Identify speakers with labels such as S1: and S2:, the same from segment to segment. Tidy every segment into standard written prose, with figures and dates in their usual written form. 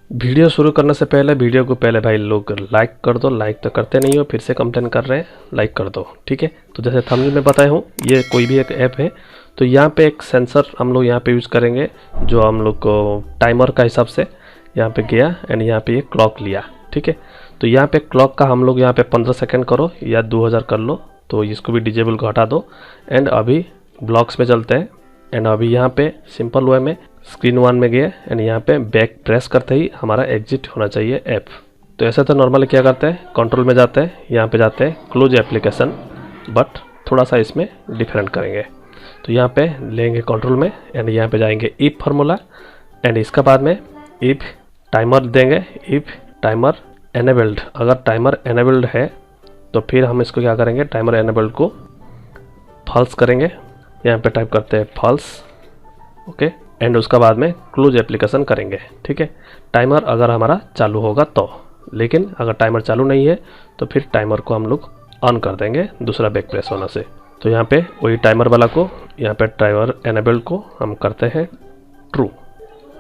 S1: Video शुरू करने से पहले वीडियो को पहले भाई लोग लाइक कर दो। लाइक तो करते नहीं हो, फिर से कंप्लेन कर रहे हैं, लाइक कर दो, ठीक है। तो जैसे थंबनेल में बताया हूँ, ये कोई भी एक ऐप है, तो यहाँ पे एक सेंसर हम लोग यहाँ पे यूज़ करेंगे, जो हम लोग को टाइमर का हिसाब से यहाँ पे गया एंड यहाँ पे ये क्लॉक लिया, ठीक है। तो यहाँ पे क्लॉक का हम लोग यहाँ पे 15 सेकेंड करो या 2000 कर लो, तो इसको भी डिजेबल को हटा दो। एंड अभी ब्लॉक्स में चलते हैं एंड अभी यहाँ पे सिंपल वे में स्क्रीन 1 में गए एंड यहाँ पे बैक प्रेस करते ही हमारा एग्जिट होना चाहिए ऐप। तो ऐसा तो नॉर्मली क्या करते हैं, कंट्रोल में जाते हैं, यहाँ पे जाते हैं क्लोज एप्लीकेशन, बट थोड़ा सा इसमें डिफरेंट करेंगे। तो यहाँ पे लेंगे कंट्रोल में एंड यहाँ पे जाएंगे इफ फार्मूला एंड इसका बाद में इफ टाइमर देंगे, इफ टाइमर एनेबल्ड। अगर टाइमर एनेबल्ड है तो फिर हम इसको क्या करेंगे, टाइमर एनेबल्ड को फॉल्स करेंगे, यहाँ पे टाइप करते हैं फॉल्स, ओके। एंड उसका बाद में क्लोज एप्लीकेशन करेंगे, ठीक है। टाइमर अगर हमारा चालू होगा तो, लेकिन अगर टाइमर चालू नहीं है तो फिर टाइमर को हम लोग ऑन कर देंगे दूसरा बैक प्रेस होने से। तो यहाँ पे वही टाइमर वाला को, यहाँ पे टाइमर एनेबल्ड को हम करते हैं ट्रू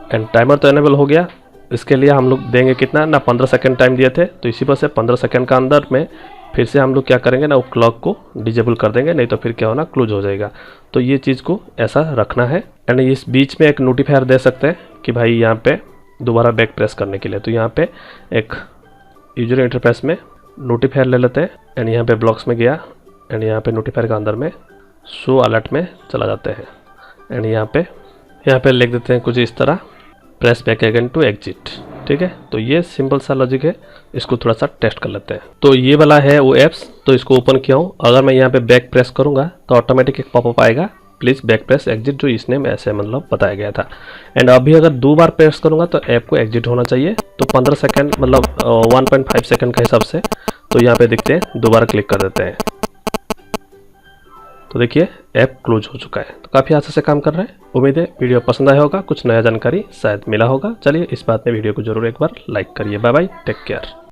S1: एंड टाइमर तो एनेबल हो गया। इसके लिए हम लोग देंगे कितना ना, 15 सेकेंड टाइम दिए थे, तो इसी पर से 15 सेकेंड का अंदर में फिर से हम लोग क्या करेंगे ना, वो क्लॉक को डिजेबल कर देंगे, नहीं तो फिर क्या होना, क्लोज हो जाएगा। तो ये चीज़ को ऐसा रखना है। एंड इस बीच में एक नोटिफायर दे सकते हैं कि भाई यहाँ पे दोबारा बैक प्रेस करने के लिए। तो यहाँ पे एक यूजर इंटरफेस में नोटिफायर ले लेते हैं एंड यहाँ पे ब्लॉक्स में गया एंड यहाँ पे नोटिफायर का अंदर में शो अलर्ट में चला जाते हैं एंड यहाँ पे लिख देते हैं कुछ इस तरह, press back again to exit, ठीक है। तो ये सिंपल सा लॉजिक है, इसको थोड़ा सा टेस्ट कर लेते हैं। तो ये वाला है वो एप्स, तो इसको ओपन किया हूँ। अगर मैं यहाँ पे बैक प्रेस करूँगा तो ऑटोमेटिक एक पॉपअप आएगा, प्लीज़ बैक प्रेस एग्जिट, जो इसने में ऐसे मतलब बताया गया था। एंड अभी अगर 2 बार प्रेस करूँगा तो ऐप को एग्जिट होना चाहिए। तो 15 सेकेंड मतलब 1.5 सेकेंड के हिसाब से, तो यहाँ पे देखते हैं, दोबारा क्लिक कर देते हैं, तो देखिए ऐप क्लोज हो चुका है। तो काफ़ी आसानी से काम कर रहा है। उम्मीद है वीडियो पसंद आया होगा, कुछ नया जानकारी शायद मिला होगा। चलिए इस बात में वीडियो को जरूर एक बार लाइक करिए। Bye bye, take care.